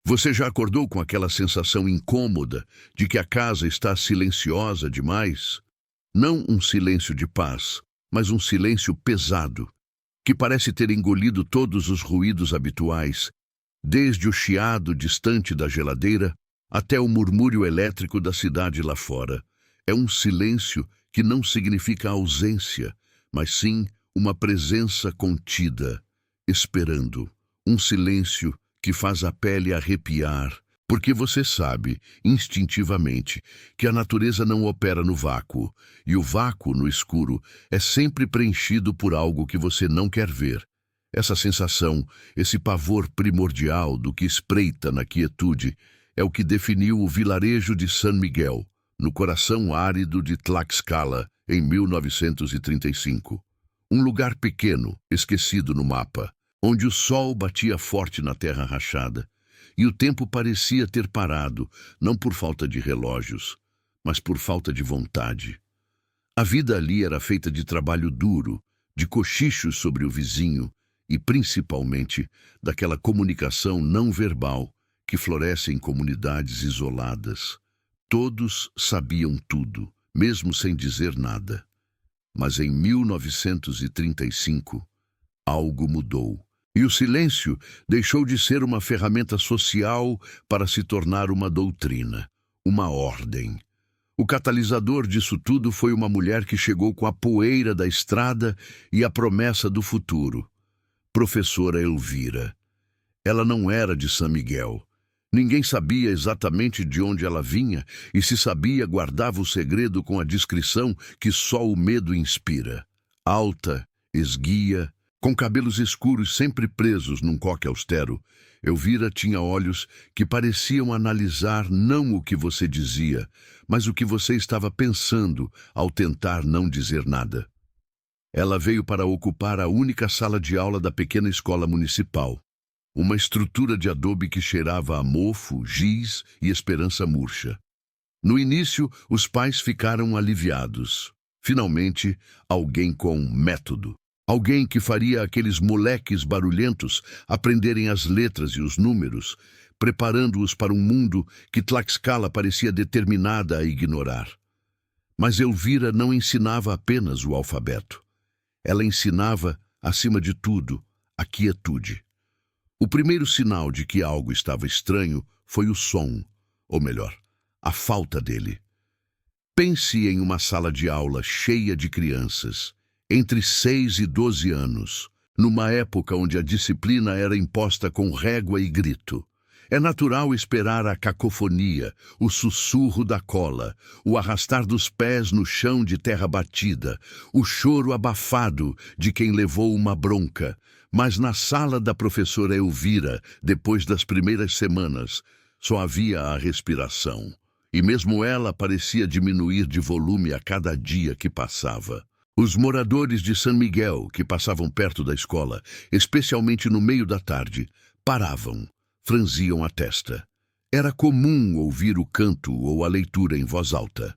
Você já acordou com aquela sensação incômoda de que a casa está silenciosa demais? Não um silêncio de paz, mas um silêncio pesado, que parece ter engolido todos os ruídos habituais, desde o chiado distante da geladeira até o murmúrio elétrico da cidade lá fora. É um silêncio que não significa ausência, mas sim uma presença contida, esperando. Um silêncio que faz a pele arrepiar, porque você sabe, instintivamente, que a natureza não opera no vácuo, e o vácuo no escuro é sempre preenchido por algo que você não quer ver. Essa sensação, esse pavor primordial do que espreita na quietude, é o que definiu o vilarejo de San Miguel, no coração árido de Tlaxcala, em 1935. Um lugar pequeno, esquecido no mapa, onde o sol batia forte na terra rachada, e o tempo parecia ter parado, não por falta de relógios, mas por falta de vontade. A vida ali era feita de trabalho duro, de cochichos sobre o vizinho e, principalmente, daquela comunicação não verbal que floresce em comunidades isoladas. Todos sabiam tudo, mesmo sem dizer nada. Mas em 1935, algo mudou. E o silêncio deixou de ser uma ferramenta social para se tornar uma doutrina, uma ordem. O catalisador disso tudo foi uma mulher que chegou com a poeira da estrada e a promessa do futuro. Professora Elvira. Ela não era de San Miguel. Ninguém sabia exatamente de onde ela vinha, e se sabia, guardava o segredo com a discrição que só o medo inspira. Alta, esguia, com cabelos escuros sempre presos num coque austero, Elvira tinha olhos que pareciam analisar não o que você dizia, mas o que você estava pensando ao tentar não dizer nada. Ela veio para ocupar a única sala de aula da pequena escola municipal, uma estrutura de adobe que cheirava a mofo, giz e esperança murcha. No início, os pais ficaram aliviados. Finalmente, alguém com método. Alguém que faria aqueles moleques barulhentos aprenderem as letras e os números, preparando-os para um mundo que Tlaxcala parecia determinada a ignorar. Mas Elvira não ensinava apenas o alfabeto. Ela ensinava, acima de tudo, a quietude. O primeiro sinal de que algo estava estranho foi o som, ou melhor, a falta dele. Pense em uma sala de aula cheia de crianças, entre 6 e 12 anos, numa época onde a disciplina era imposta com régua e grito. É natural esperar a cacofonia, o sussurro da cola, o arrastar dos pés no chão de terra batida, o choro abafado de quem levou uma bronca. Mas na sala da professora Elvira, depois das primeiras semanas, só havia a respiração. E mesmo ela parecia diminuir de volume a cada dia que passava. Os moradores de San Miguel, que passavam perto da escola, especialmente no meio da tarde, paravam, franziam a testa. Era comum ouvir o canto ou a leitura em voz alta.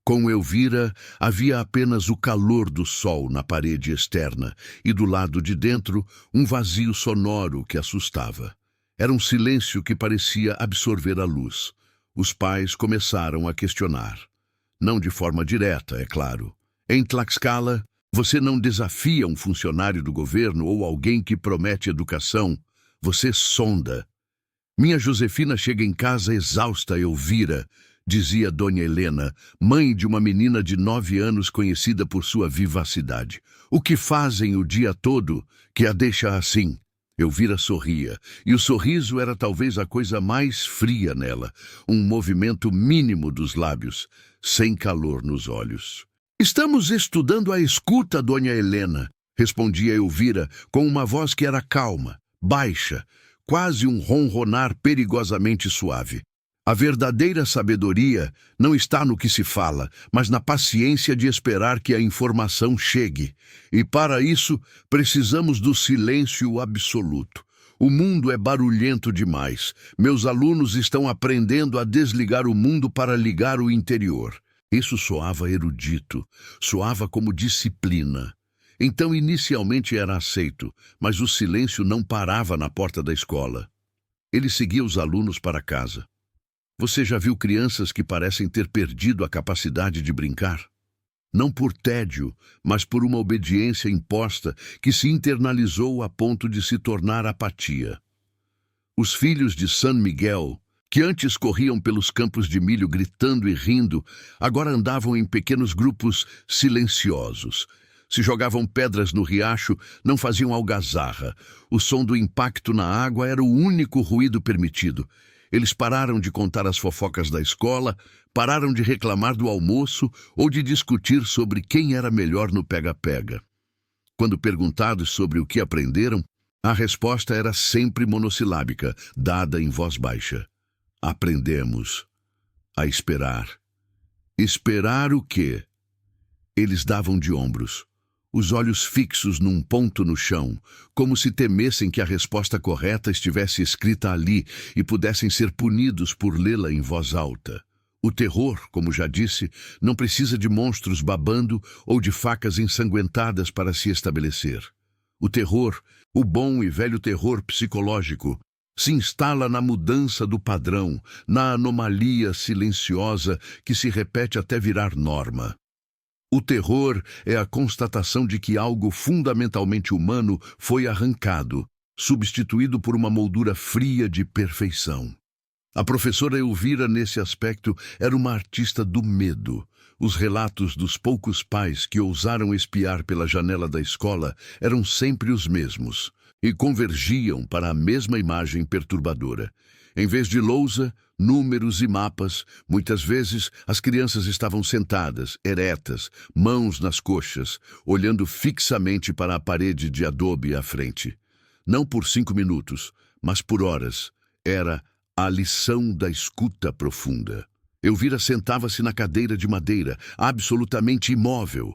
Com Elvira, havia apenas o calor do sol na parede externa e, do lado de dentro, um vazio sonoro que assustava. Era um silêncio que parecia absorver a luz. Os pais começaram a questionar. Não de forma direta, é claro. Em Tlaxcala, você não desafia um funcionário do governo ou alguém que promete educação. Você sonda. Minha Josefina chega em casa exausta, Elvira, dizia Dona Helena, mãe de uma menina de 9 anos conhecida por sua vivacidade. O que fazem o dia todo que a deixa assim? Elvira sorria, e o sorriso era talvez a coisa mais fria nela, um movimento mínimo dos lábios, sem calor nos olhos. Estamos estudando a escuta, Dona Helena, respondia Elvira com uma voz que era calma, baixa, quase um ronronar perigosamente suave. A verdadeira sabedoria não está no que se fala, mas na paciência de esperar que a informação chegue. E para isso, precisamos do silêncio absoluto. O mundo é barulhento demais. Meus alunos estão aprendendo a desligar o mundo para ligar o interior. Isso soava erudito, soava como disciplina. Então, inicialmente era aceito, mas o silêncio não parava na porta da escola. Ele seguia os alunos para casa. Você já viu crianças que parecem ter perdido a capacidade de brincar? Não por tédio, mas por uma obediência imposta que se internalizou a ponto de se tornar apatia. Os filhos de San Miguel, que antes corriam pelos campos de milho gritando e rindo, agora andavam em pequenos grupos silenciosos. Se jogavam pedras no riacho, não faziam algazarra. O som do impacto na água era o único ruído permitido. Eles pararam de contar as fofocas da escola, pararam de reclamar do almoço ou de discutir sobre quem era melhor no pega-pega. Quando perguntados sobre o que aprenderam, a resposta era sempre monossilábica, dada em voz baixa. Aprendemos a esperar. Esperar o quê? Eles davam de ombros, os olhos fixos num ponto no chão, como se temessem que a resposta correta estivesse escrita ali e pudessem ser punidos por lê-la em voz alta. O terror, como já disse, não precisa de monstros babando ou de facas ensanguentadas para se estabelecer. O terror, o bom e velho terror psicológico, se instala na mudança do padrão, na anomalia silenciosa que se repete até virar norma. O terror é a constatação de que algo fundamentalmente humano foi arrancado, substituído por uma moldura fria de perfeição. A professora Elvira, nesse aspecto, era uma artista do medo. Os relatos dos poucos pais que ousaram espiar pela janela da escola eram sempre os mesmos e convergiam para a mesma imagem perturbadora. Em vez de lousa, números e mapas, muitas vezes as crianças estavam sentadas, eretas, mãos nas coxas, olhando fixamente para a parede de adobe à frente. Não por 5 minutos, mas por horas. Era a lição da escuta profunda. Elvira sentava-se na cadeira de madeira, absolutamente imóvel.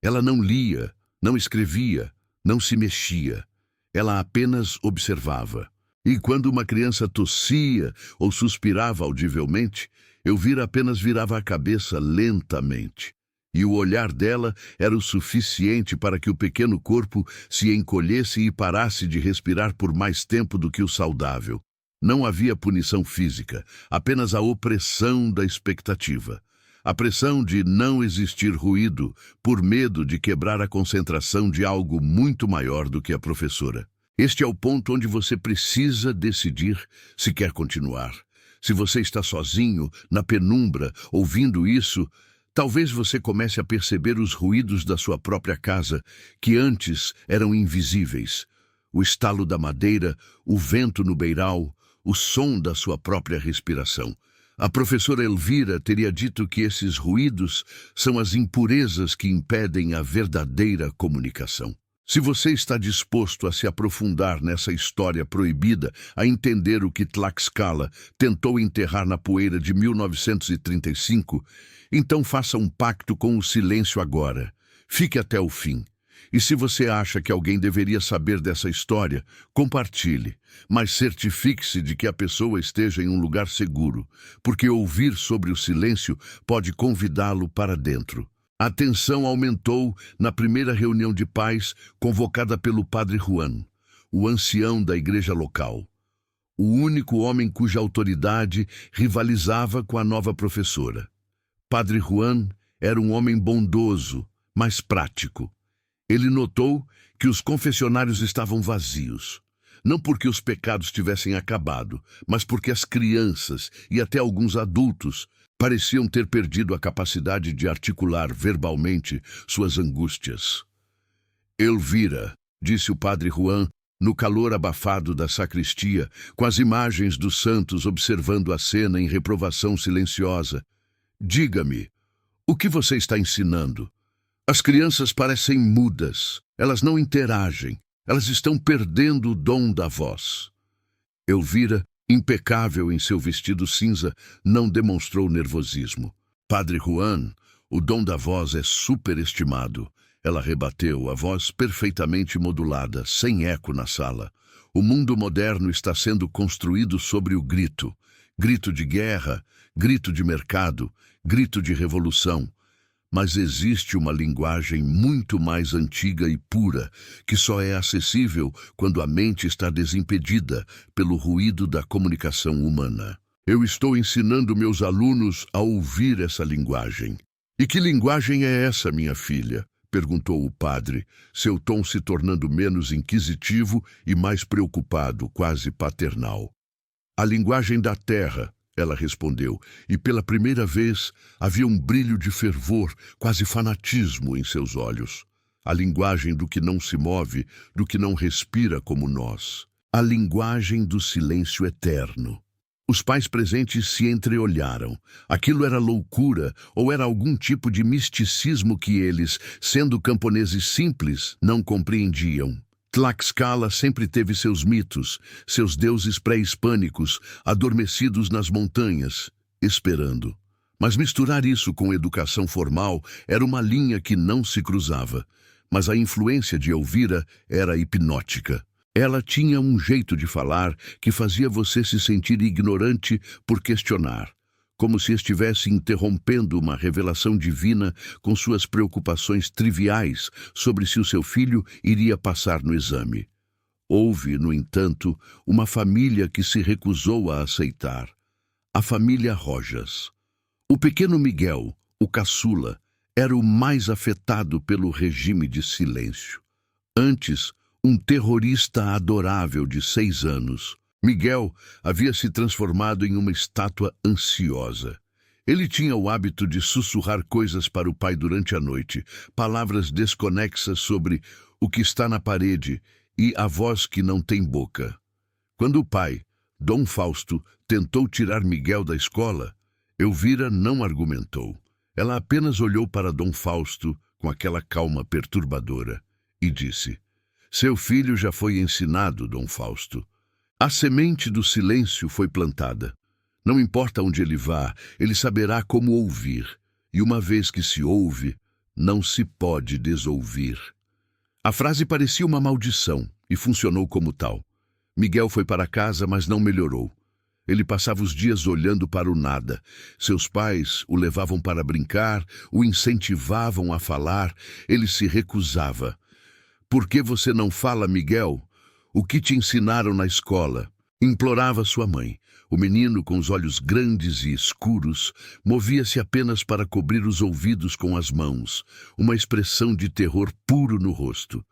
Ela não lia, não escrevia, não se mexia. Ela apenas observava. E quando uma criança tossia ou suspirava audivelmente, Elvira apenas virava a cabeça lentamente. E o olhar dela era o suficiente para que o pequeno corpo se encolhesse e parasse de respirar por mais tempo do que o saudável. Não havia punição física, apenas a opressão da expectativa. A pressão de não existir ruído, por medo de quebrar a concentração de algo muito maior do que a professora. Este é o ponto onde você precisa decidir se quer continuar. Se você está sozinho, na penumbra, ouvindo isso, talvez você comece a perceber os ruídos da sua própria casa, que antes eram invisíveis. O estalo da madeira, o vento no beiral, o som da sua própria respiração. A professora Elvira teria dito que esses ruídos são as impurezas que impedem a verdadeira comunicação. Se você está disposto a se aprofundar nessa história proibida, a entender o que Tlaxcala tentou enterrar na poeira de 1935, então faça um pacto com o silêncio agora. Fique até o fim. E se você acha que alguém deveria saber dessa história, compartilhe, mas certifique-se de que a pessoa esteja em um lugar seguro, porque ouvir sobre o silêncio pode convidá-lo para dentro. A tensão aumentou na primeira reunião de pais convocada pelo Padre Juan, o ancião da igreja local. O único homem cuja autoridade rivalizava com a nova professora. Padre Juan era um homem bondoso, mas prático. Ele notou que os confessionários estavam vazios. Não porque os pecados tivessem acabado, mas porque as crianças e até alguns adultos pareciam ter perdido a capacidade de articular verbalmente suas angústias. Elvira, disse o Padre Juan, no calor abafado da sacristia, com as imagens dos santos observando a cena em reprovação silenciosa. Diga-me, o que você está ensinando? As crianças parecem mudas, elas não interagem, elas estão perdendo o dom da voz. Elvira, impecável em seu vestido cinza, não demonstrou nervosismo. Padre Juan, o dom da voz é superestimado. Ela rebateu, a voz perfeitamente modulada, sem eco na sala. O mundo moderno está sendo construído sobre o grito. Grito de guerra, grito de mercado, grito de revolução. Mas existe uma linguagem muito mais antiga e pura, que só é acessível quando a mente está desimpedida pelo ruído da comunicação humana. Eu estou ensinando meus alunos a ouvir essa linguagem. E que linguagem é essa, minha filha? Perguntou o padre, seu tom se tornando menos inquisitivo e mais preocupado, quase paternal. A linguagem da terra, ela respondeu, e pela primeira vez havia um brilho de fervor, quase fanatismo em seus olhos. A linguagem do que não se move, do que não respira como nós. A linguagem do silêncio eterno. Os pais presentes se entreolharam. Aquilo era loucura ou era algum tipo de misticismo que eles, sendo camponeses simples, não compreendiam. Tlaxcala sempre teve seus mitos, seus deuses pré-hispânicos, adormecidos nas montanhas, esperando. Mas misturar isso com educação formal era uma linha que não se cruzava. Mas a influência de Elvira era hipnótica. Ela tinha um jeito de falar que fazia você se sentir ignorante por questionar, como se estivesse interrompendo uma revelação divina com suas preocupações triviais sobre se o seu filho iria passar no exame. Houve, no entanto, uma família que se recusou a aceitar. A família Rojas. O pequeno Miguel, o caçula, era o mais afetado pelo regime de silêncio. Antes, um terrorista adorável de 6 anos, Miguel havia se transformado em uma estátua ansiosa. Ele tinha o hábito de sussurrar coisas para o pai durante a noite, palavras desconexas sobre o que está na parede e a voz que não tem boca. Quando o pai, Dom Fausto, tentou tirar Miguel da escola, Elvira não argumentou. Ela apenas olhou para Dom Fausto com aquela calma perturbadora e disse: "Seu filho já foi ensinado, Dom Fausto. A semente do silêncio foi plantada. Não importa onde ele vá, ele saberá como ouvir. E uma vez que se ouve, não se pode desouvir." A frase parecia uma maldição e funcionou como tal. Miguel foi para casa, mas não melhorou. Ele passava os dias olhando para o nada. Seus pais o levavam para brincar, o incentivavam a falar, ele se recusava. "Por que você não fala, Miguel? O que te ensinaram na escola?" Implorava sua mãe. O menino, com os olhos grandes e escuros, movia-se apenas para cobrir os ouvidos com as mãos, uma expressão de terror puro no rosto.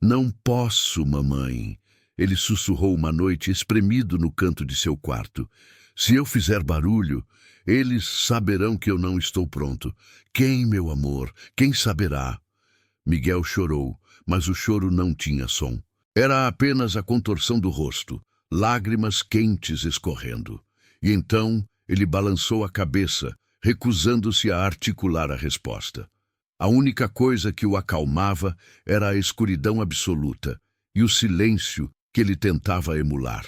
"Não posso, mamãe," ele sussurrou uma noite, espremido no canto de seu quarto. "Se eu fizer barulho, eles saberão que eu não estou pronto. Quem, meu amor? Quem saberá?" Miguel chorou, mas o choro não tinha som. Era apenas a contorção do rosto, lágrimas quentes escorrendo. E então ele balançou a cabeça, recusando-se a articular a resposta. A única coisa que o acalmava era a escuridão absoluta e o silêncio que ele tentava emular.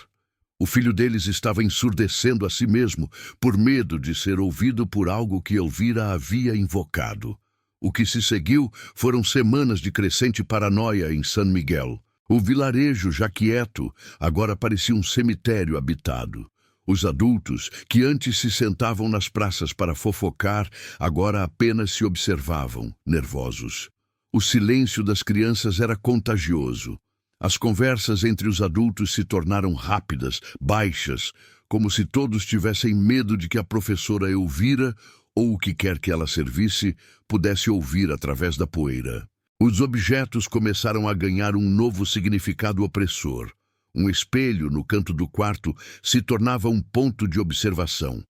O filho deles estava ensurdecendo a si mesmo por medo de ser ouvido por algo que Elvira havia invocado. O que se seguiu foram semanas de crescente paranoia em San Miguel. O vilarejo, já quieto, agora parecia um cemitério habitado. Os adultos, que antes se sentavam nas praças para fofocar, agora apenas se observavam, nervosos. O silêncio das crianças era contagioso. As conversas entre os adultos se tornaram rápidas, baixas, como se todos tivessem medo de que a professora Elvira, ou o que quer que ela servisse, pudesse ouvir através da poeira. Os objetos começaram a ganhar um novo significado opressor. Um espelho no canto do quarto se tornava um ponto de observação.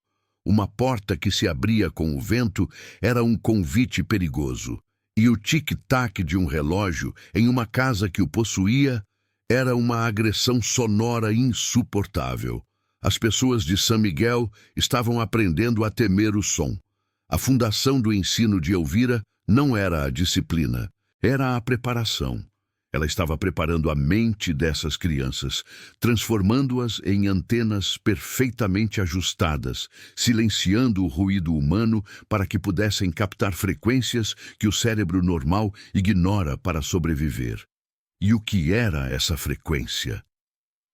Uma porta que se abria com o vento era um convite perigoso. E o tic-tac de um relógio em uma casa que o possuía era uma agressão sonora insuportável. As pessoas de San Miguel estavam aprendendo a temer o som. A fundação do ensino de Elvira não era a disciplina, era a preparação. Ela estava preparando a mente dessas crianças, transformando-as em antenas perfeitamente ajustadas, silenciando o ruído humano para que pudessem captar frequências que o cérebro normal ignora para sobreviver. E o que era essa frequência?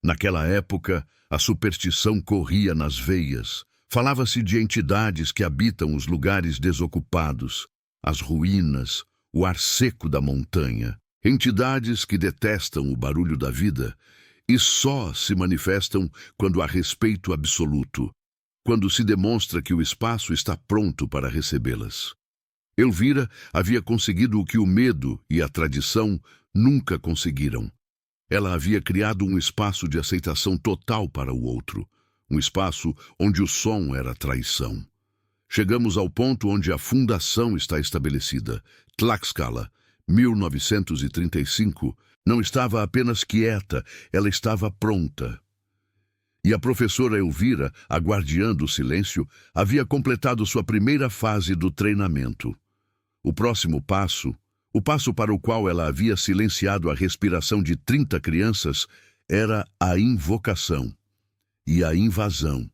Naquela época, a superstição corria nas veias. Falava-se de entidades que habitam os lugares desocupados. as ruínas, o ar seco da montanha. Entidades que detestam o barulho da vida e só se manifestam quando há respeito absoluto, quando se demonstra que o espaço está pronto para recebê-las. Elvira havia conseguido o que o medo e a tradição nunca conseguiram. Ela havia criado um espaço de aceitação total para o outro, um espaço onde o som era traição. Chegamos ao ponto onde a fundação está estabelecida. Tlaxcala, 1935, não estava apenas quieta, ela estava pronta. E a professora Elvira, a guardiã do silêncio, havia completado sua primeira fase do treinamento. O próximo passo, o passo para o qual ela havia silenciado a respiração de 30 crianças, era a invocação e a invasão.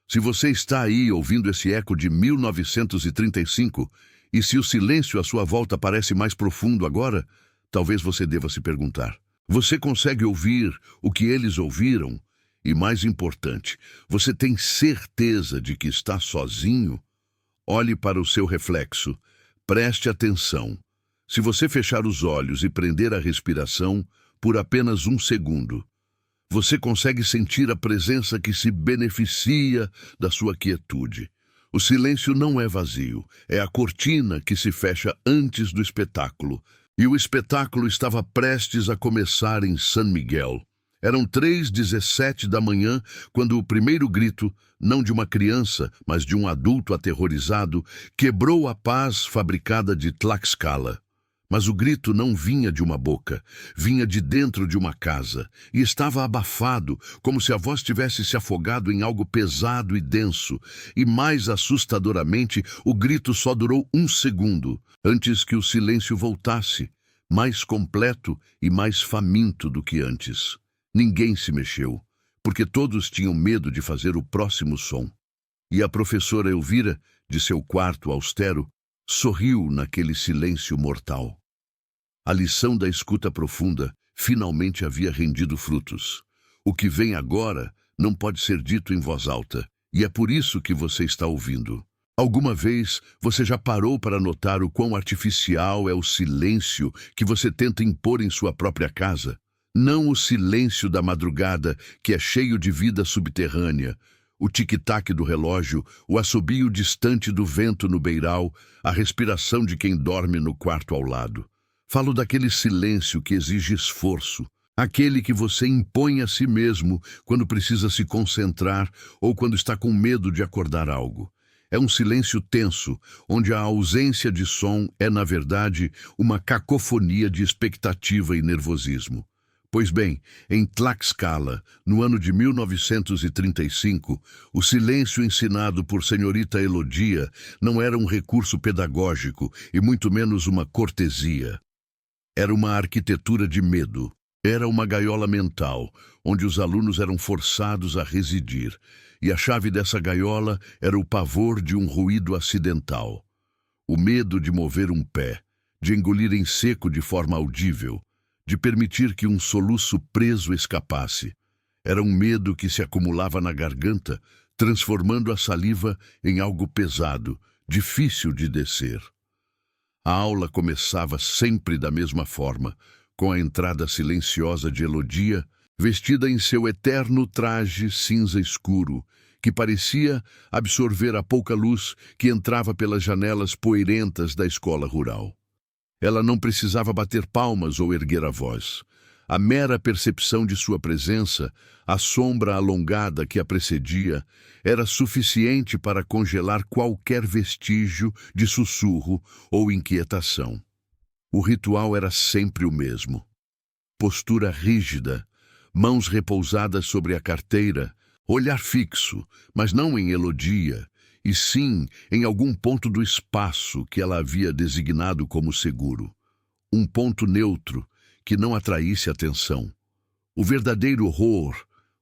Se você está aí ouvindo esse eco de 1935, e se o silêncio à sua volta parece mais profundo agora, talvez você deva se perguntar: você consegue ouvir o que eles ouviram? E mais importante, você tem certeza de que está sozinho? Olhe para o seu reflexo. Preste atenção. Se você fechar os olhos e prender a respiração por apenas 1 segundo, você consegue sentir a presença que se beneficia da sua quietude. O silêncio não é vazio, é a cortina que se fecha antes do espetáculo. E o espetáculo estava prestes a começar em San Miguel. Eram 3h17 da manhã, quando o primeiro grito, não de uma criança, mas de um adulto aterrorizado, quebrou a paz fabricada de Tlaxcala. Mas o grito não vinha de uma boca, vinha de dentro de uma casa, e estava abafado, como se a voz tivesse se afogado em algo pesado e denso. E mais assustadoramente, o grito só durou 1 segundo, antes que o silêncio voltasse, mais completo e mais faminto do que antes. Ninguém se mexeu, porque todos tinham medo de fazer o próximo som. E a professora Elvira, de seu quarto austero, sorriu naquele silêncio mortal. A lição da escuta profunda finalmente havia rendido frutos. O que vem agora não pode ser dito em voz alta, e é por isso que você está ouvindo. Alguma vez você já parou para notar o quão artificial é o silêncio que você tenta impor em sua própria casa? Não o silêncio da madrugada, que é cheio de vida subterrânea, o tic-tac do relógio, o assobio distante do vento no beiral, a respiração de quem dorme no quarto ao lado. Falo daquele silêncio que exige esforço, aquele que você impõe a si mesmo quando precisa se concentrar ou quando está com medo de acordar algo. É um silêncio tenso, onde a ausência de som é, na verdade, uma cacofonia de expectativa e nervosismo. Pois bem, em Tlaxcala, no ano de 1935, o silêncio ensinado por senhorita Elodia não era um recurso pedagógico e muito menos uma cortesia. Era uma arquitetura de medo. Era uma gaiola mental, onde os alunos eram forçados a residir, e a chave dessa gaiola era o pavor de um ruído acidental. O medo de mover um pé, de engolir em seco de forma audível, de permitir que um soluço preso escapasse. Era um medo que se acumulava na garganta, transformando a saliva em algo pesado, difícil de descer. A aula começava sempre da mesma forma, com a entrada silenciosa de Elodia, vestida em seu eterno traje cinza escuro, que parecia absorver a pouca luz que entrava pelas janelas poeirentas da escola rural. Ela não precisava bater palmas ou erguer a voz. A mera percepção de sua presença, a sombra alongada que a precedia, era suficiente para congelar qualquer vestígio de sussurro ou inquietação. O ritual era sempre o mesmo. Postura rígida, mãos repousadas sobre a carteira, olhar fixo, mas não em Elodia, e sim em algum ponto do espaço que ela havia designado como seguro. Um ponto neutro, que não atraísse atenção. O verdadeiro horror,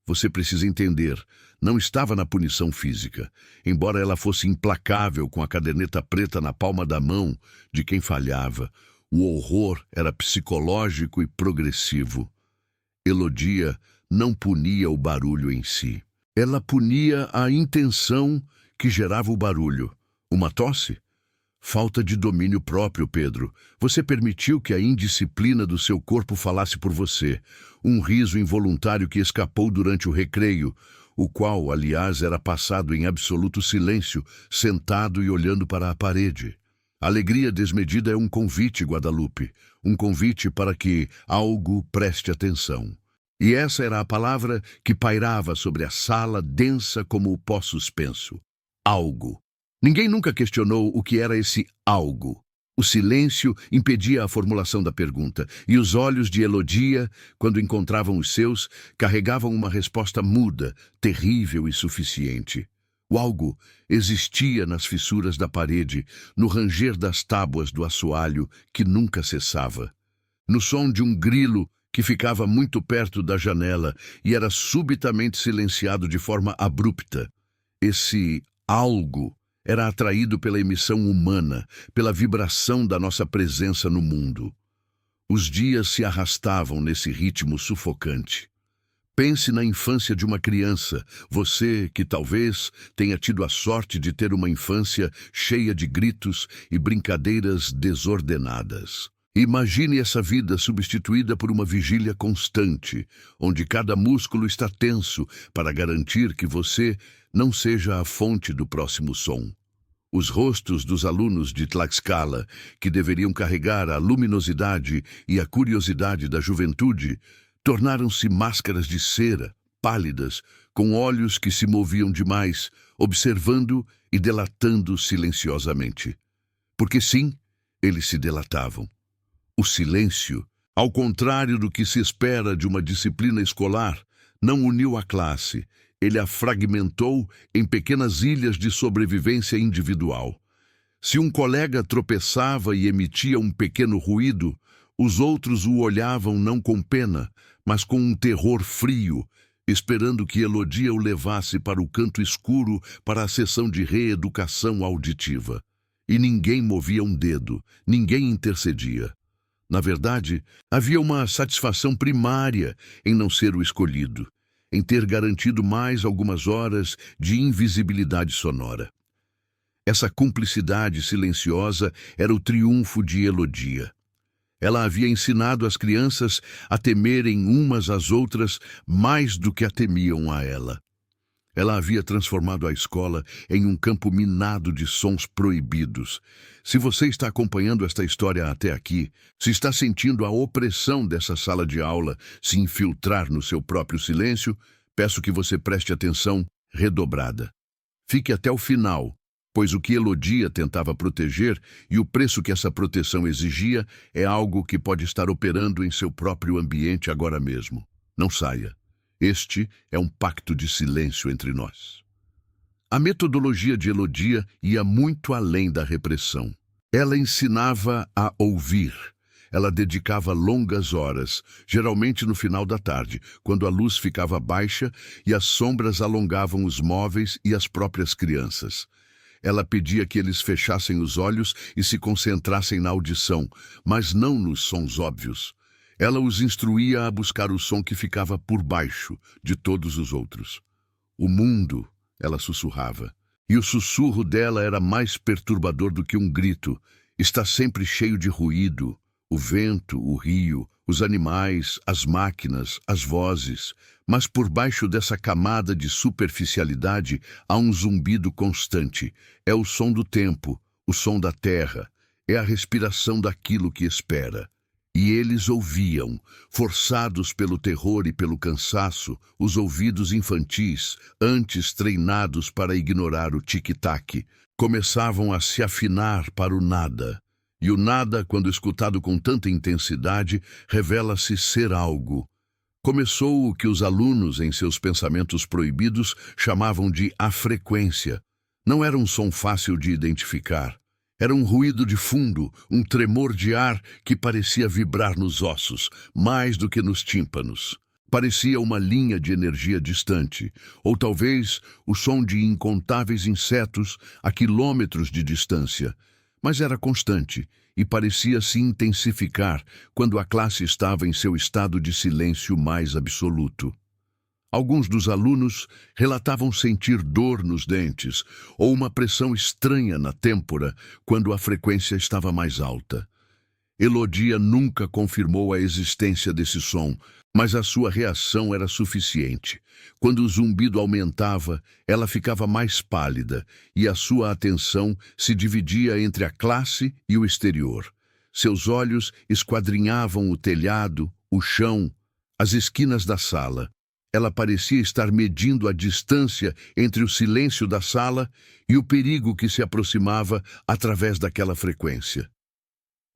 você precisa entender, não estava na punição física, embora ela fosse implacável com a caderneta preta na palma da mão de quem falhava. O horror era psicológico e progressivo. Elodia não punia o barulho em si. Ela punia a intenção que gerava o barulho. Uma tosse? Falta de domínio próprio, Pedro. Você permitiu que a indisciplina do seu corpo falasse por você. Um riso involuntário que escapou durante o recreio, o qual, aliás, era passado em absoluto silêncio, sentado e olhando para a parede. Alegria desmedida é um convite, Guadalupe. Um convite para que algo preste atenção. E essa era a palavra que pairava sobre a sala, densa como o pó suspenso. Algo. Ninguém nunca questionou o que era esse algo. O silêncio impedia a formulação da pergunta, e os olhos de Elodia, quando encontravam os seus, carregavam uma resposta muda, terrível e suficiente. O algo existia nas fissuras da parede, no ranger das tábuas do assoalho que nunca cessava, no som de um grilo que ficava muito perto da janela e era subitamente silenciado de forma abrupta. Esse algo era atraído pela emissão humana, pela vibração da nossa presença no mundo. Os dias se arrastavam nesse ritmo sufocante. Pense na infância de uma criança, você que talvez tenha tido a sorte de ter uma infância cheia de gritos e brincadeiras desordenadas. Imagine essa vida substituída por uma vigília constante, onde cada músculo está tenso para garantir que você não seja a fonte do próximo som. Os rostos dos alunos de Tlaxcala, que deveriam carregar a luminosidade e a curiosidade da juventude, tornaram-se máscaras de cera, pálidas, com olhos que se moviam demais, observando e delatando silenciosamente. Porque sim, eles se delatavam. O silêncio, ao contrário do que se espera de uma disciplina escolar, não uniu a classe. Ele a fragmentou em pequenas ilhas de sobrevivência individual. Se um colega tropeçava e emitia um pequeno ruído, os outros o olhavam não com pena, mas com um terror frio, esperando que Elodia o levasse para o canto escuro para a sessão de reeducação auditiva. E ninguém movia um dedo, ninguém intercedia. Na verdade, havia uma satisfação primária em não ser o escolhido, em ter garantido mais algumas horas de invisibilidade sonora. Essa cumplicidade silenciosa era o triunfo de Elodia. Ela havia ensinado as crianças a temerem umas às outras mais do que a temiam a ela. Ela havia transformado a escola em um campo minado de sons proibidos. Se você está acompanhando esta história até aqui, se está sentindo a opressão dessa sala de aula se infiltrar no seu próprio silêncio, peço que você preste atenção redobrada. Fique até o final, pois o que Elodia tentava proteger e o preço que essa proteção exigia é algo que pode estar operando em seu próprio ambiente agora mesmo. Não saia. Este é um pacto de silêncio entre nós. A metodologia de Elodia ia muito além da repressão. Ela ensinava a ouvir. Ela dedicava longas horas, geralmente no final da tarde, quando a luz ficava baixa e as sombras alongavam os móveis e as próprias crianças. Ela pedia que eles fechassem os olhos e se concentrassem na audição, mas não nos sons óbvios. Ela os instruía a buscar o som que ficava por baixo de todos os outros. O mundo, ela sussurrava, e o sussurro dela era mais perturbador do que um grito. Está sempre cheio de ruído, o vento, o rio, os animais, as máquinas, as vozes. Mas por baixo dessa camada de superficialidade há um zumbido constante. É o som do tempo, o som da terra, é a respiração daquilo que espera. E eles ouviam, forçados pelo terror e pelo cansaço, os ouvidos infantis, antes treinados para ignorar o tic-tac, começavam a se afinar para o nada. E o nada, quando escutado com tanta intensidade, revela-se ser algo. Começou o que os alunos, em seus pensamentos proibidos, chamavam de a frequência. Não era um som fácil de identificar. Era um ruído de fundo, um tremor de ar que parecia vibrar nos ossos, mais do que nos tímpanos. Parecia uma linha de energia distante, ou talvez o som de incontáveis insetos a quilômetros de distância. Mas era constante e parecia se intensificar quando a classe estava em seu estado de silêncio mais absoluto. Alguns dos alunos relatavam sentir dor nos dentes ou uma pressão estranha na têmpora quando a frequência estava mais alta. Elodia nunca confirmou a existência desse som, mas a sua reação era suficiente. Quando o zumbido aumentava, ela ficava mais pálida e a sua atenção se dividia entre a classe e o exterior. Seus olhos esquadrinhavam o telhado, o chão, as esquinas da sala. Ela parecia estar medindo a distância entre o silêncio da sala e o perigo que se aproximava através daquela frequência.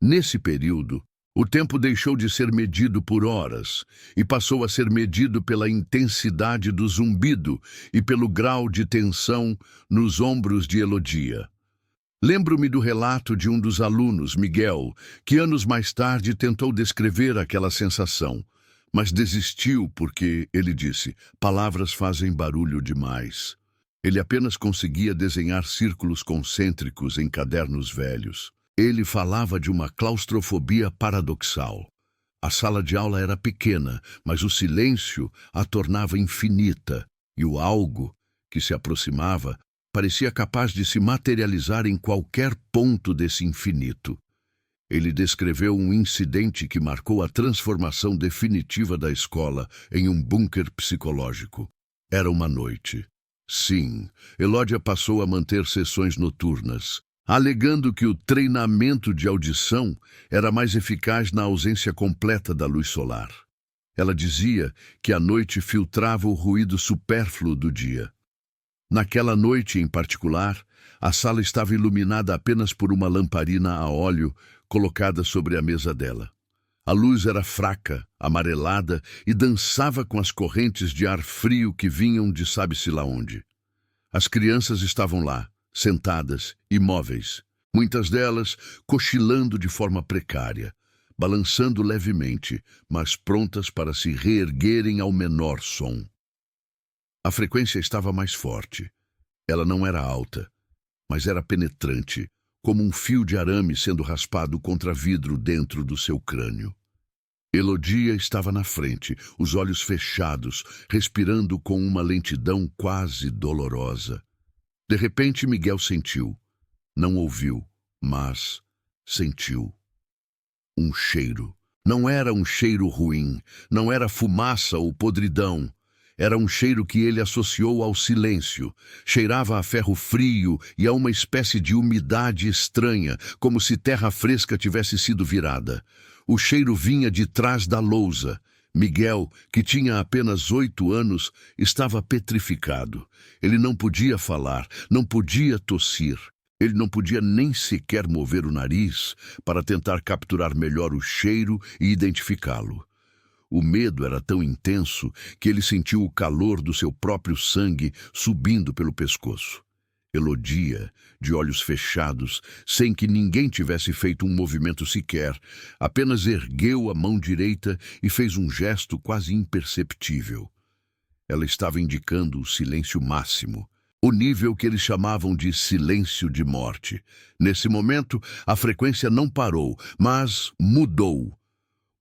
Nesse período, o tempo deixou de ser medido por horas e passou a ser medido pela intensidade do zumbido e pelo grau de tensão nos ombros de Elodia. Lembro-me do relato de um dos alunos, Miguel, que anos mais tarde tentou descrever aquela sensação, mas desistiu porque, ele disse, palavras fazem barulho demais. Ele apenas conseguia desenhar círculos concêntricos em cadernos velhos. Ele falava de uma claustrofobia paradoxal. A sala de aula era pequena, mas o silêncio a tornava infinita, e o algo que se aproximava parecia capaz de se materializar em qualquer ponto desse infinito. Ele descreveu um incidente que marcou a transformação definitiva da escola em um bunker psicológico. Era uma noite. Sim, Elódia passou a manter sessões noturnas, alegando que o treinamento de audição era mais eficaz na ausência completa da luz solar. Ela dizia que a noite filtrava o ruído supérfluo do dia. Naquela noite em particular, a sala estava iluminada apenas por uma lamparina a óleo colocada sobre a mesa dela. A luz era fraca, amarelada e dançava com as correntes de ar frio que vinham de sabe-se lá onde. As crianças estavam lá, sentadas, imóveis, muitas delas cochilando de forma precária, balançando levemente, mas prontas para se reerguerem ao menor som. A frequência estava mais forte. Ela não era alta, mas era penetrante, como um fio de arame sendo raspado contra vidro dentro do seu crânio. Elodia estava na frente, os olhos fechados, respirando com uma lentidão quase dolorosa. De repente, Miguel sentiu. Não ouviu, mas sentiu. Um cheiro. Não era um cheiro ruim, não era fumaça ou podridão. Era um cheiro que ele associou ao silêncio. Cheirava a ferro frio e a uma espécie de umidade estranha, como se terra fresca tivesse sido virada. O cheiro vinha de trás da lousa. Miguel, que tinha apenas 8 anos, estava petrificado. Ele não podia falar, não podia tossir. Ele não podia nem sequer mover o nariz para tentar capturar melhor o cheiro e identificá-lo. O medo era tão intenso que ele sentiu o calor do seu próprio sangue subindo pelo pescoço. Elodia, de olhos fechados, sem que ninguém tivesse feito um movimento sequer, apenas ergueu a mão direita e fez um gesto quase imperceptível. Ela estava indicando o silêncio máximo, o nível que eles chamavam de silêncio de morte. Nesse momento, a frequência não parou, mas mudou.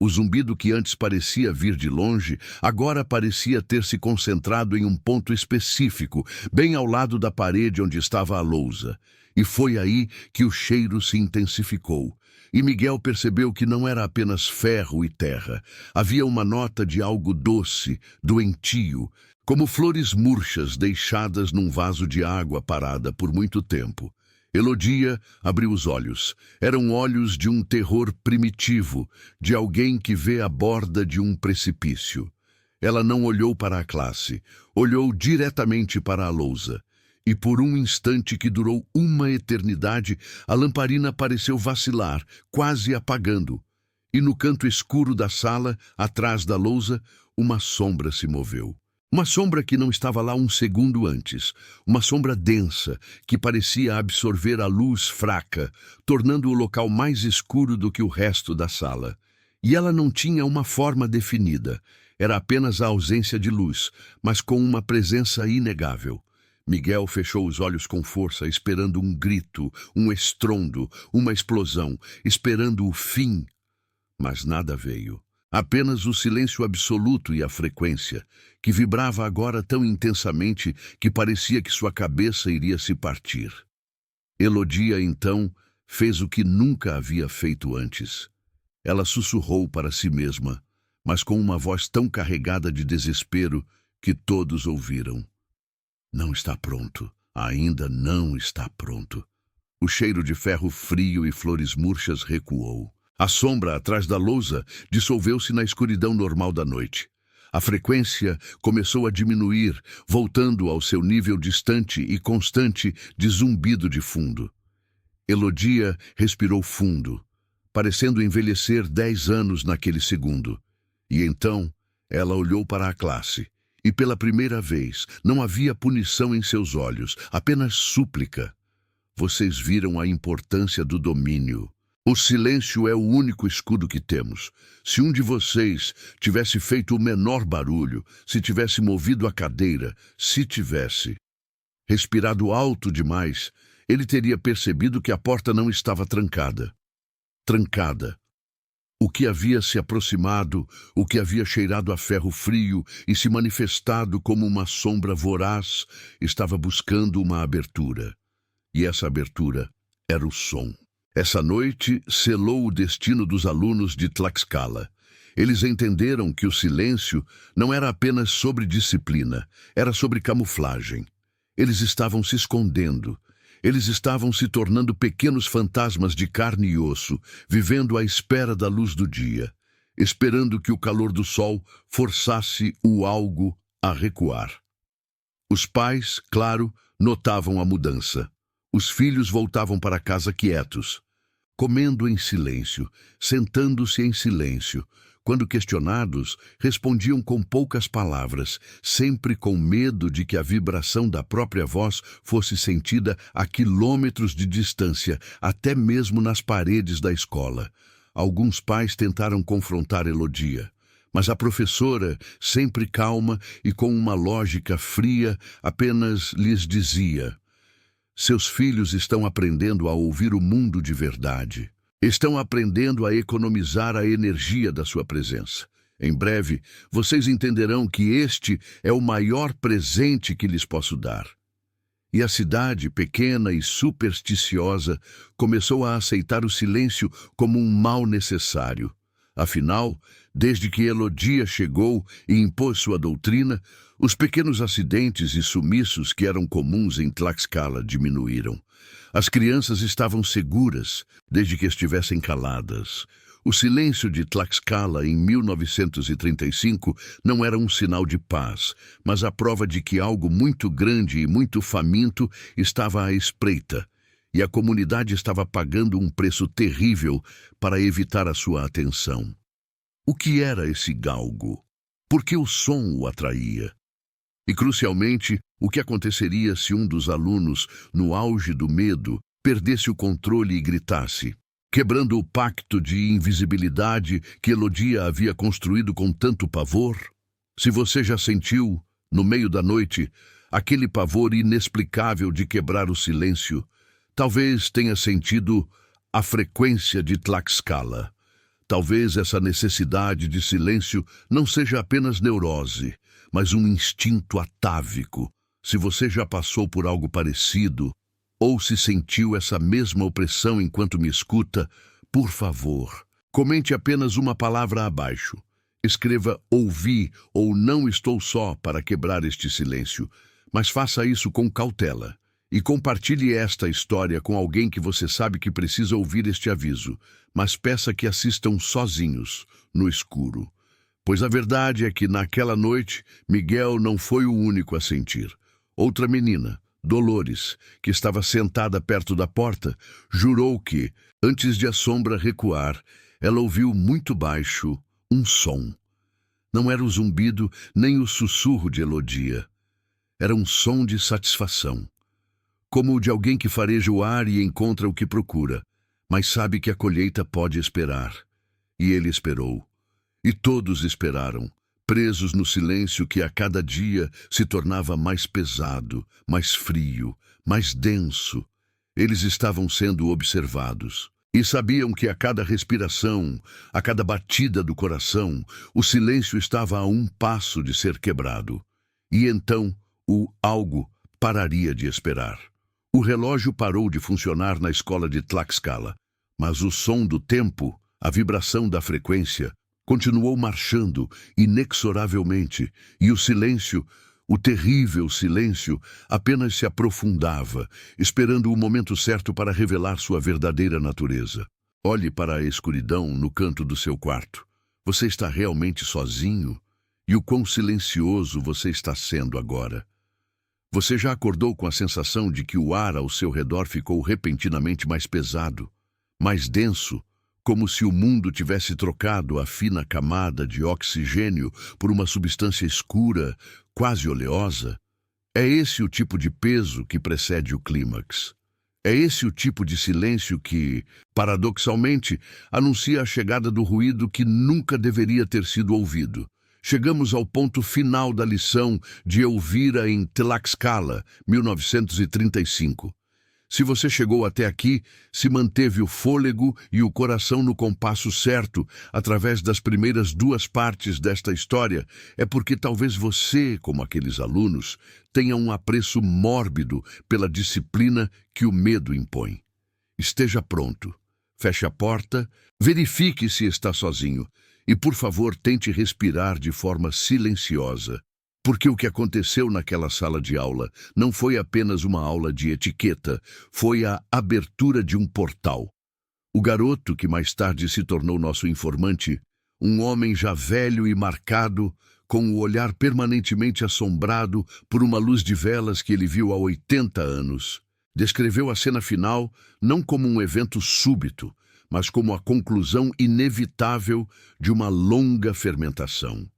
O zumbido que antes parecia vir de longe, agora parecia ter se concentrado em um ponto específico, bem ao lado da parede onde estava a lousa. E foi aí que o cheiro se intensificou. E Miguel percebeu que não era apenas ferro e terra. Havia uma nota de algo doce, doentio, como flores murchas deixadas num vaso de água parada por muito tempo. Elodia abriu os olhos. Eram olhos de um terror primitivo, de alguém que vê a borda de um precipício. Ela não olhou para a classe, olhou diretamente para a lousa. E por um instante que durou uma eternidade, a lamparina pareceu vacilar, quase apagando. E no canto escuro da sala, atrás da lousa, uma sombra se moveu. Uma sombra que não estava lá um segundo antes. Uma sombra densa, que parecia absorver a luz fraca, tornando o local mais escuro do que o resto da sala. E ela não tinha uma forma definida. Era apenas a ausência de luz, mas com uma presença inegável. Miguel fechou os olhos com força, esperando um grito, um estrondo, uma explosão, esperando o fim. Mas nada veio. Apenas o silêncio absoluto e a frequência, que vibrava agora tão intensamente que parecia que sua cabeça iria se partir. Elodia, então, fez o que nunca havia feito antes. Ela sussurrou para si mesma, mas com uma voz tão carregada de desespero que todos ouviram. Não está pronto, ainda não está pronto. O cheiro de ferro frio e flores murchas recuou. A sombra atrás da lousa dissolveu-se na escuridão normal da noite. A frequência começou a diminuir, voltando ao seu nível distante e constante de zumbido de fundo. Elodia respirou fundo, parecendo envelhecer 10 anos naquele segundo. E então ela olhou para a classe. E pela primeira vez não havia punição em seus olhos, apenas súplica. Vocês viram a importância do domínio. O silêncio é o único escudo que temos. Se um de vocês tivesse feito o menor barulho, se tivesse movido a cadeira, se tivesse respirado alto demais, ele teria percebido que a porta não estava trancada. Trancada. O que havia se aproximado, o que havia cheirado a ferro frio e se manifestado como uma sombra voraz, estava buscando uma abertura. E essa abertura era o som. Essa noite selou o destino dos alunos de Tlaxcala. Eles entenderam que o silêncio não era apenas sobre disciplina, era sobre camuflagem. Eles estavam se escondendo. Eles estavam se tornando pequenos fantasmas de carne e osso, vivendo à espera da luz do dia, esperando que o calor do sol forçasse o algo a recuar. Os pais, claro, notavam a mudança. Os filhos voltavam para casa quietos, comendo em silêncio, sentando-se em silêncio. Quando questionados, respondiam com poucas palavras, sempre com medo de que a vibração da própria voz fosse sentida a quilômetros de distância, até mesmo nas paredes da escola. Alguns pais tentaram confrontar Elodia, mas a professora, sempre calma e com uma lógica fria, apenas lhes dizia: seus filhos estão aprendendo a ouvir o mundo de verdade. Estão aprendendo a economizar a energia da sua presença. Em breve, vocês entenderão que este é o maior presente que lhes posso dar. E a cidade, pequena e supersticiosa, começou a aceitar o silêncio como um mal necessário. Afinal, desde que Elodia chegou e impôs sua doutrina, os pequenos acidentes e sumiços que eram comuns em Tlaxcala diminuíram. As crianças estavam seguras, desde que estivessem caladas. O silêncio de Tlaxcala em 1935 não era um sinal de paz, mas a prova de que algo muito grande e muito faminto estava à espreita, e a comunidade estava pagando um preço terrível para evitar a sua atenção. O que era esse galgo? Por que o som o atraía? E, crucialmente, o que aconteceria se um dos alunos, no auge do medo, perdesse o controle e gritasse, quebrando o pacto de invisibilidade que Elodia havia construído com tanto pavor? Se você já sentiu, no meio da noite, aquele pavor inexplicável de quebrar o silêncio, talvez tenha sentido a frequência de Tlaxcala. Talvez essa necessidade de silêncio não seja apenas neurose, mas um instinto atávico. Se você já passou por algo parecido, ou se sentiu essa mesma opressão enquanto me escuta, por favor, comente apenas uma palavra abaixo. Escreva ouvi ou não estou só para quebrar este silêncio, mas faça isso com cautela. E compartilhe esta história com alguém que você sabe que precisa ouvir este aviso, mas peça que assistam sozinhos, no escuro. Pois a verdade é que naquela noite, Miguel não foi o único a sentir. Outra menina, Dolores, que estava sentada perto da porta, jurou que, antes de a sombra recuar, ela ouviu muito baixo um som. Não era o zumbido nem o sussurro de Elodia. Era um som de satisfação, como o de alguém que fareja o ar e encontra o que procura, mas sabe que a colheita pode esperar. E ele esperou. E todos esperaram, presos no silêncio que a cada dia se tornava mais pesado, mais frio, mais denso. Eles estavam sendo observados. E sabiam que a cada respiração, a cada batida do coração, o silêncio estava a um passo de ser quebrado. E então, o algo pararia de esperar. O relógio parou de funcionar na escola de Tlaxcala, mas o som do tempo, a vibração da frequência, continuou marchando inexoravelmente, e o silêncio, o terrível silêncio, apenas se aprofundava, esperando o momento certo para revelar sua verdadeira natureza. Olhe para a escuridão no canto do seu quarto. Você está realmente sozinho? E o quão silencioso você está sendo agora? Você já acordou com a sensação de que o ar ao seu redor ficou repentinamente mais pesado, mais denso, como se o mundo tivesse trocado a fina camada de oxigênio por uma substância escura, quase oleosa? É esse o tipo de peso que precede o clímax. É esse o tipo de silêncio que, paradoxalmente, anuncia a chegada do ruído que nunca deveria ter sido ouvido. Chegamos ao ponto final da lição de Elvira em Tlaxcala, 1935. Se você chegou até aqui, se manteve o fôlego e o coração no compasso certo através das primeiras duas partes desta história, é porque talvez você, como aqueles alunos, tenha um apreço mórbido pela disciplina que o medo impõe. Esteja pronto. Feche a porta, verifique se está sozinho e, por favor, tente respirar de forma silenciosa. Porque o que aconteceu naquela sala de aula não foi apenas uma aula de etiqueta, foi a abertura de um portal. O garoto que mais tarde se tornou nosso informante, um homem já velho e marcado, com o olhar permanentemente assombrado por uma luz de velas que ele viu há 80 anos, descreveu a cena final não como um evento súbito, mas como a conclusão inevitável de uma longa fermentação.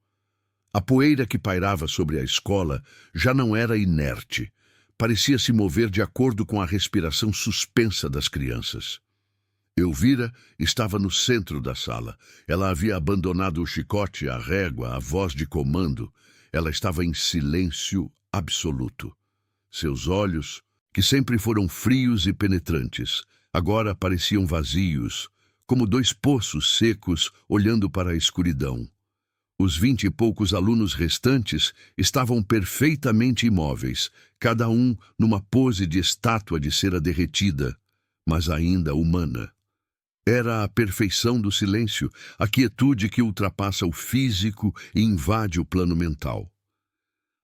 A poeira que pairava sobre a escola já não era inerte. Parecia se mover de acordo com a respiração suspensa das crianças. Elvira estava no centro da sala. Ela havia abandonado o chicote, a régua, a voz de comando. Ela estava em silêncio absoluto. Seus olhos, que sempre foram frios e penetrantes, agora pareciam vazios, como dois poços secos olhando para a escuridão. Os 20 e poucos alunos restantes estavam perfeitamente imóveis, cada um numa pose de estátua de cera derretida, mas ainda humana. Era a perfeição do silêncio, a quietude que ultrapassa o físico e invade o plano mental.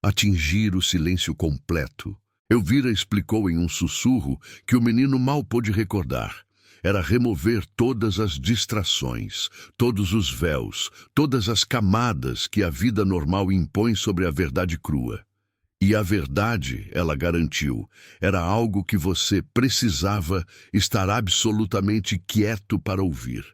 Atingir o silêncio completo. Elvira explicou em um sussurro que o menino mal pôde recordar. Era remover todas as distrações, todos os véus, todas as camadas que a vida normal impõe sobre a verdade crua. E a verdade, ela garantiu, era algo que você precisava estar absolutamente quieto para ouvir.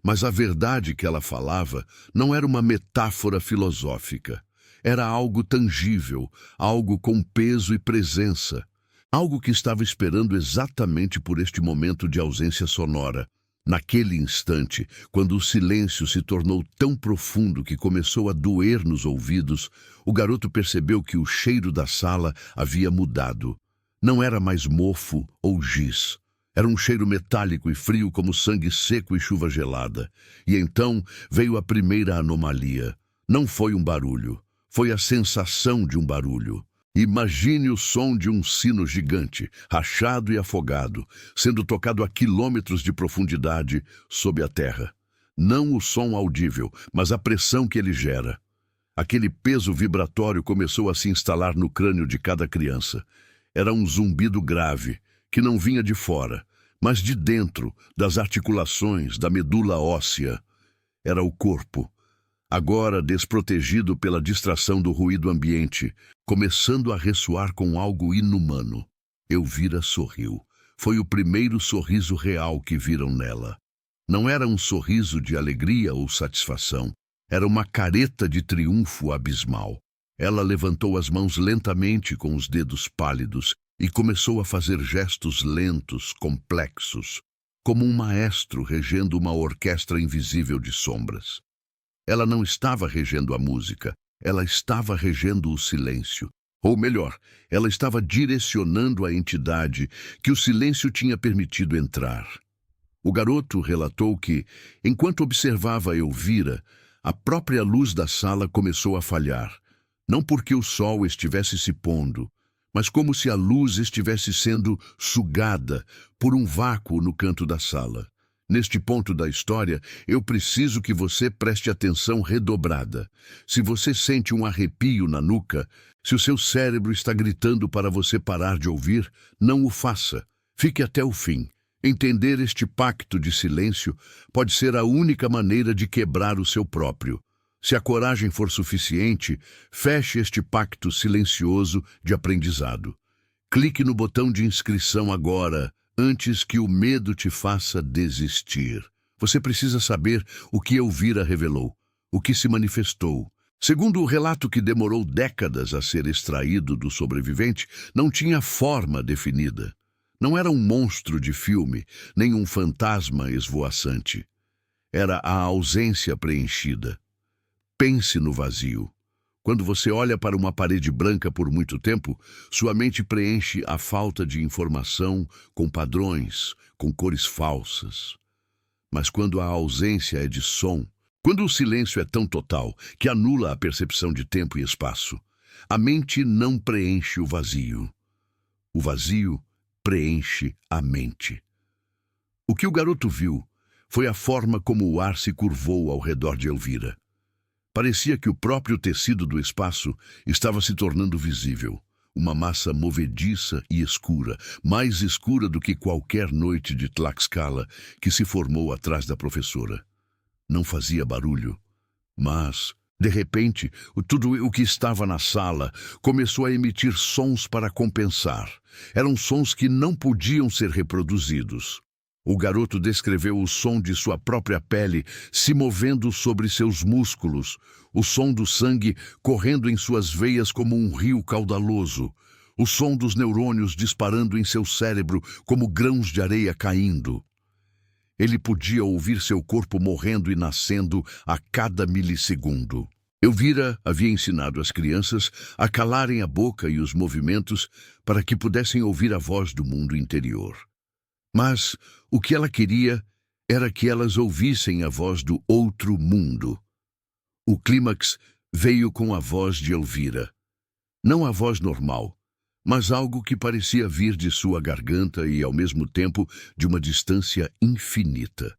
Mas a verdade que ela falava não era uma metáfora filosófica. Era algo tangível, algo com peso e presença. Algo que estava esperando exatamente por este momento de ausência sonora. Naquele instante, quando o silêncio se tornou tão profundo que começou a doer nos ouvidos, o garoto percebeu que o cheiro da sala havia mudado. Não era mais mofo ou giz. Era um cheiro metálico e frio como sangue seco e chuva gelada. E então veio a primeira anomalia. Não foi um barulho, foi a sensação de um barulho. Imagine o som de um sino gigante, rachado e afogado, sendo tocado a quilômetros de profundidade sob a terra. Não o som audível, mas a pressão que ele gera. Aquele peso vibratório começou a se instalar no crânio de cada criança. Era um zumbido grave, que não vinha de fora, mas de dentro, das articulações, da medula óssea. Era o corpo, agora desprotegido pela distração do ruído ambiente, começando a ressoar com algo inumano. Elvira sorriu. Foi o primeiro sorriso real que viram nela. Não era um sorriso de alegria ou satisfação. Era uma careta de triunfo abismal. Ela levantou as mãos lentamente com os dedos pálidos e começou a fazer gestos lentos, complexos, como um maestro regendo uma orquestra invisível de sombras. Ela não estava regendo a música, ela estava regendo o silêncio. Ou melhor, ela estava direcionando a entidade que o silêncio tinha permitido entrar. O garoto relatou que, enquanto observava Elvira, a própria luz da sala começou a falhar, não porque o sol estivesse se pondo, mas como se a luz estivesse sendo sugada por um vácuo no canto da sala. Neste ponto da história, eu preciso que você preste atenção redobrada. Se você sente um arrepio na nuca, se o seu cérebro está gritando para você parar de ouvir, não o faça. Fique até o fim. Entender este pacto de silêncio pode ser a única maneira de quebrar o seu próprio. Se a coragem for suficiente, feche este pacto silencioso de aprendizado. Clique no botão de inscrição agora, antes que o medo te faça desistir. Você precisa saber o que Elvira revelou, o que se manifestou. Segundo o relato que demorou décadas a ser extraído do sobrevivente, não tinha forma definida. Não era um monstro de filme, nem um fantasma esvoaçante. Era a ausência preenchida. Pense no vazio. Quando você olha para uma parede branca por muito tempo, sua mente preenche a falta de informação com padrões, com cores falsas. Mas quando a ausência é de som, quando o silêncio é tão total que anula a percepção de tempo e espaço, a mente não preenche o vazio. O vazio preenche a mente. O que o garoto viu foi a forma como o ar se curvou ao redor de Elvira. Parecia que o próprio tecido do espaço estava se tornando visível, uma massa movediça e escura, mais escura do que qualquer noite de Tlaxcala que se formou atrás da professora. Não fazia barulho, mas, de repente, tudo o que estava na sala começou a emitir sons para compensar. Eram sons que não podiam ser reproduzidos. O garoto descreveu o som de sua própria pele se movendo sobre seus músculos, o som do sangue correndo em suas veias como um rio caudaloso, o som dos neurônios disparando em seu cérebro como grãos de areia caindo. Ele podia ouvir seu corpo morrendo e nascendo a cada milissegundo. Elvira havia ensinado as crianças a calarem a boca e os movimentos para que pudessem ouvir a voz do mundo interior. Mas o que ela queria era que elas ouvissem a voz do outro mundo. O clímax veio com a voz de Elvira. Não a voz normal, mas algo que parecia vir de sua garganta e, ao mesmo tempo, de uma distância infinita.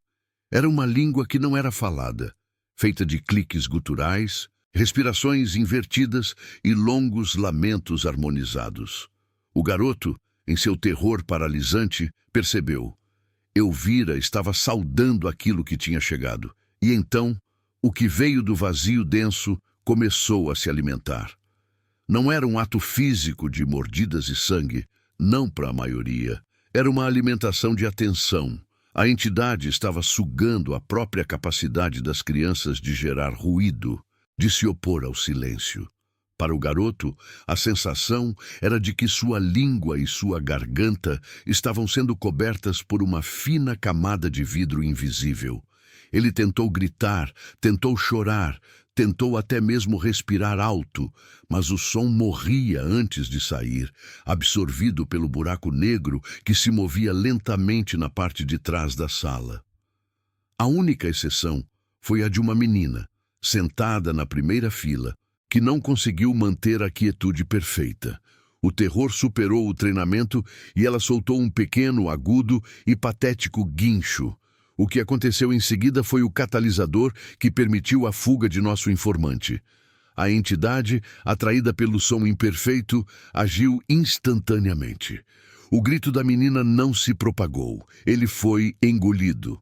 Era uma língua que não era falada, feita de cliques guturais, respirações invertidas e longos lamentos harmonizados. O garoto, em seu terror paralisante, percebeu. Elvira estava saudando aquilo que tinha chegado. E então, o que veio do vazio denso começou a se alimentar. Não era um ato físico de mordidas e sangue, não para a maioria. Era uma alimentação de atenção. A entidade estava sugando a própria capacidade das crianças de gerar ruído, de se opor ao silêncio. Para o garoto, a sensação era de que sua língua e sua garganta estavam sendo cobertas por uma fina camada de vidro invisível. Ele tentou gritar, tentou chorar, tentou até mesmo respirar alto, mas o som morria antes de sair, absorvido pelo buraco negro que se movia lentamente na parte de trás da sala. A única exceção foi a de uma menina, sentada na primeira fila, que não conseguiu manter a quietude perfeita. O terror superou o treinamento e ela soltou um pequeno, agudo e patético guincho. O que aconteceu em seguida foi o catalisador que permitiu a fuga de nosso informante. A entidade, atraída pelo som imperfeito, agiu instantaneamente. O grito da menina não se propagou. Ele foi engolido.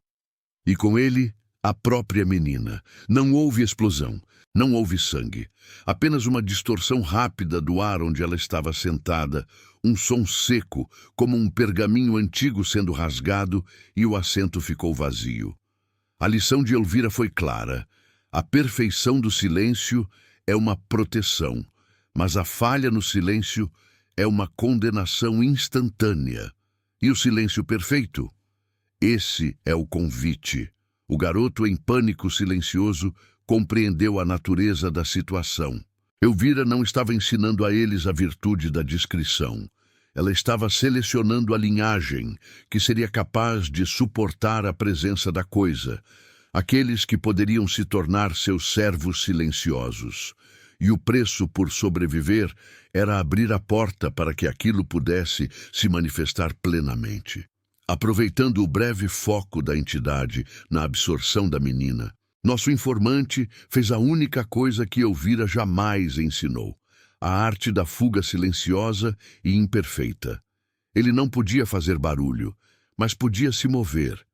E com ele, a própria menina. Não houve explosão. Não houve sangue, apenas uma distorção rápida do ar onde ela estava sentada, um som seco, como um pergaminho antigo sendo rasgado, e o assento ficou vazio. A lição de Elvira foi clara. A perfeição do silêncio é uma proteção, mas a falha no silêncio é uma condenação instantânea. E o silêncio perfeito? Esse é o convite. O garoto, em pânico silencioso, compreendeu a natureza da situação. Elvira não estava ensinando a eles a virtude da discrição. Ela estava selecionando a linhagem que seria capaz de suportar a presença da coisa, aqueles que poderiam se tornar seus servos silenciosos. E o preço por sobreviver era abrir a porta para que aquilo pudesse se manifestar plenamente. Aproveitando o breve foco da entidade na absorção da menina, nosso informante fez a única coisa que Elvira jamais ensinou: a arte da fuga silenciosa e imperfeita. Ele não podia fazer barulho, mas podia se mover.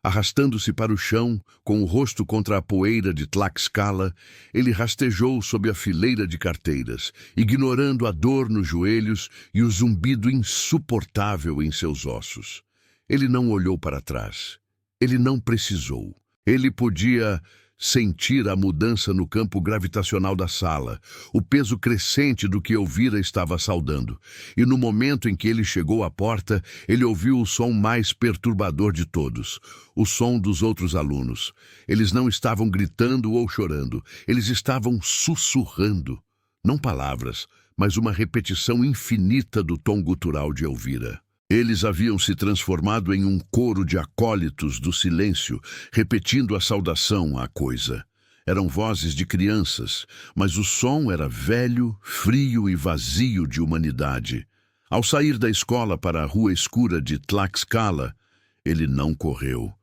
Arrastando-se para o chão, com o rosto contra a poeira de Tlaxcala, ele rastejou sob a fileira de carteiras, ignorando a dor nos joelhos e o zumbido insuportável em seus ossos. Ele não olhou para trás. Ele não precisou. Ele podia sentir a mudança no campo gravitacional da sala, o peso crescente do que Elvira estava saudando. E no momento em que ele chegou à porta, ele ouviu o som mais perturbador de todos, o som dos outros alunos. Eles não estavam gritando ou chorando, eles estavam sussurrando. Não palavras, mas uma repetição infinita do tom gutural de Elvira. Eles haviam se transformado em um coro de acólitos do silêncio, repetindo a saudação à coisa. Eram vozes de crianças, mas o som era velho, frio e vazio de humanidade. Ao sair da escola para a rua escura de Tlaxcala, ele não correu.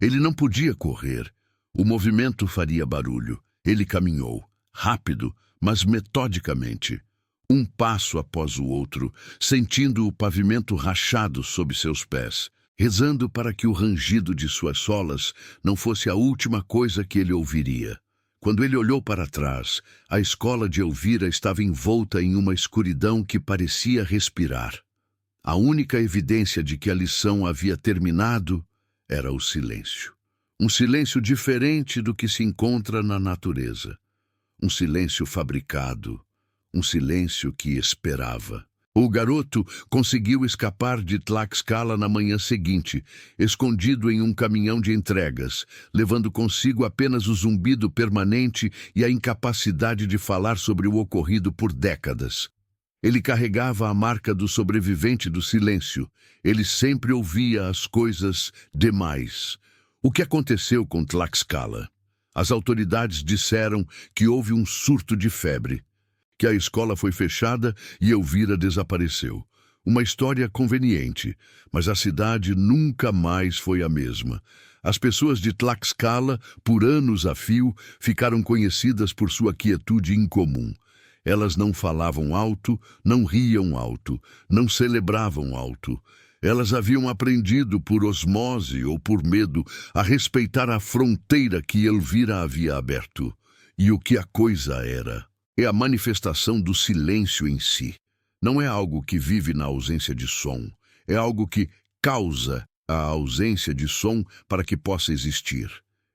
Ele não podia correr. O movimento faria barulho. Ele caminhou, rápido, mas metodicamente. Um passo após o outro, sentindo o pavimento rachado sob seus pés, rezando para que o rangido de suas solas não fosse a última coisa que ele ouviria. Quando ele olhou para trás, a escola de Elvira estava envolta em uma escuridão que parecia respirar. A única evidência de que a lição havia terminado era o silêncio. Um silêncio diferente do que se encontra na natureza. Um silêncio fabricado. Um silêncio que esperava. O garoto conseguiu escapar de Tlaxcala na manhã seguinte, escondido em um caminhão de entregas, levando consigo apenas o zumbido permanente e a incapacidade de falar sobre o ocorrido por décadas. Ele carregava a marca do sobrevivente do silêncio. Ele sempre ouvia as coisas demais. O que aconteceu com Tlaxcala? As autoridades disseram que houve um surto de febre, que a escola foi fechada e Elvira desapareceu. Uma história conveniente, mas a cidade nunca mais foi a mesma. As pessoas de Tlaxcala, por anos a fio, ficaram conhecidas por sua quietude incomum. Elas não falavam alto, não riam alto, não celebravam alto. Elas haviam aprendido por osmose ou por medo a respeitar a fronteira que Elvira havia aberto. E o que a coisa era? É a manifestação do silêncio em si. Não é algo que vive na ausência de som. É algo que causa a ausência de som para que possa existir.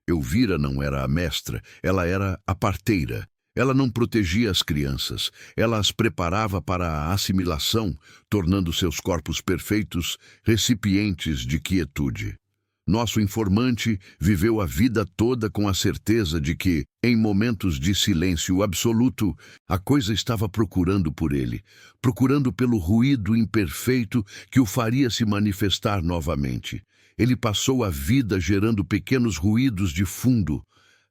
Elvira não era a mestra, ela era a parteira. Ela não protegia as crianças, ela as preparava para a assimilação, tornando seus corpos perfeitos recipientes de quietude. Nosso informante viveu a vida toda com a certeza de que, em momentos de silêncio absoluto, a coisa estava procurando por ele, procurando pelo ruído imperfeito que o faria se manifestar novamente. Ele passou a vida gerando pequenos ruídos de fundo,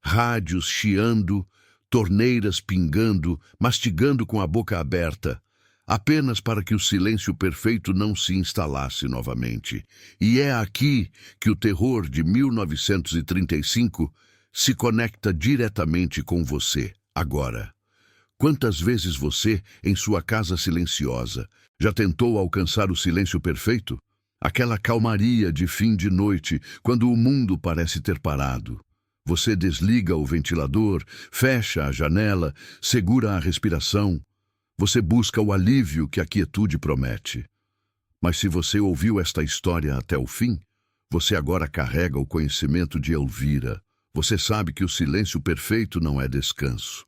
rádios chiando, torneiras pingando, mastigando com a boca aberta, apenas para que o silêncio perfeito não se instalasse novamente. E é aqui que o terror de 1935 se conecta diretamente com você, agora. Quantas vezes você, em sua casa silenciosa, já tentou alcançar o silêncio perfeito? Aquela calmaria de fim de noite, quando o mundo parece ter parado. Você desliga o ventilador, fecha a janela, segura a respiração. Você busca o alívio que a quietude promete. Mas se você ouviu esta história até o fim, você agora carrega o conhecimento de Elvira. Você sabe que o silêncio perfeito não é descanso.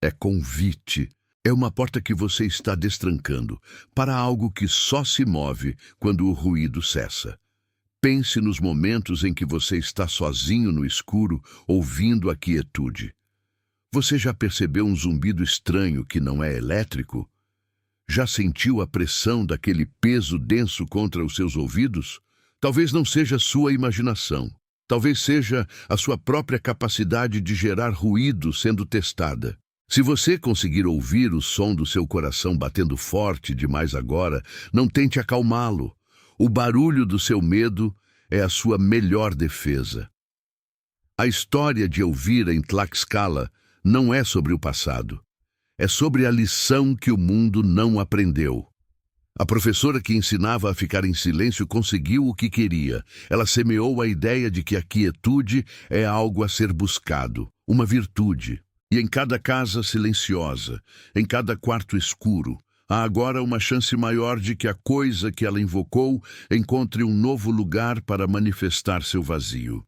É convite. É uma porta que você está destrancando para algo que só se move quando o ruído cessa. Pense nos momentos em que você está sozinho no escuro, ouvindo a quietude. Você já percebeu um zumbido estranho que não é elétrico? Já sentiu a pressão daquele peso denso contra os seus ouvidos? Talvez não seja sua imaginação. Talvez seja a sua própria capacidade de gerar ruído sendo testada. Se você conseguir ouvir o som do seu coração batendo forte demais agora, não tente acalmá-lo. O barulho do seu medo é a sua melhor defesa. A história de Elvira em Tlaxcala não é sobre o passado. É sobre a lição que o mundo não aprendeu. A professora que ensinava a ficar em silêncio conseguiu o que queria. Ela semeou a ideia de que a quietude é algo a ser buscado, uma virtude. E em cada casa silenciosa, em cada quarto escuro, há agora uma chance maior de que a coisa que ela invocou encontre um novo lugar para manifestar seu vazio.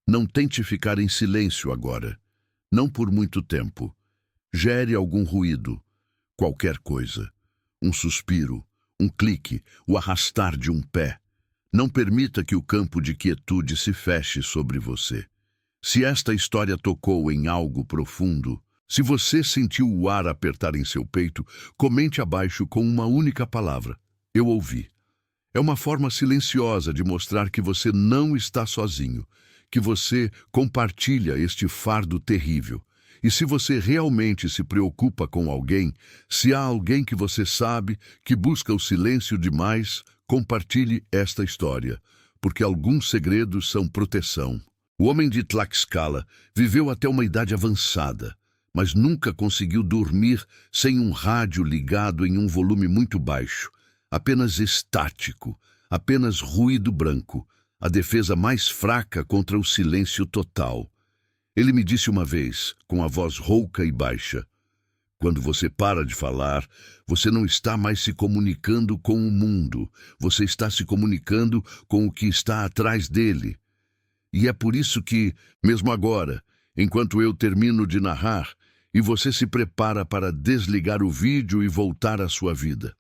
Não tente ficar em silêncio agora. Não por muito tempo. Gere algum ruído, qualquer coisa. Um suspiro, um clique, o arrastar de um pé. Não permita que o campo de quietude se feche sobre você. Se esta história tocou em algo profundo, se você sentiu o ar apertar em seu peito, comente abaixo com uma única palavra: eu ouvi. É uma forma silenciosa de mostrar que você não está sozinho, que você compartilha este fardo terrível. E se você realmente se preocupa com alguém, se há alguém que você sabe que busca o silêncio demais, compartilhe esta história, porque alguns segredos são proteção. O homem de Tlaxcala viveu até uma idade avançada, mas nunca conseguiu dormir sem um rádio ligado em um volume muito baixo, apenas estático, apenas ruído branco, a defesa mais fraca contra o silêncio total. Ele me disse uma vez, com a voz rouca e baixa: quando você para de falar, você não está mais se comunicando com o mundo, você está se comunicando com o que está atrás dele. E é por isso que, mesmo agora, enquanto eu termino de narrar, e você se prepara para desligar o vídeo e voltar à sua vida,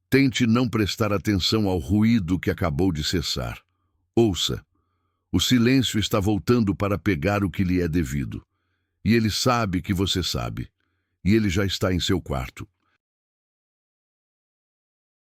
tente não prestar atenção ao ruído que acabou de cessar. Ouça. O silêncio está voltando para pegar o que lhe é devido. E ele sabe que você sabe. E ele já está em seu quarto.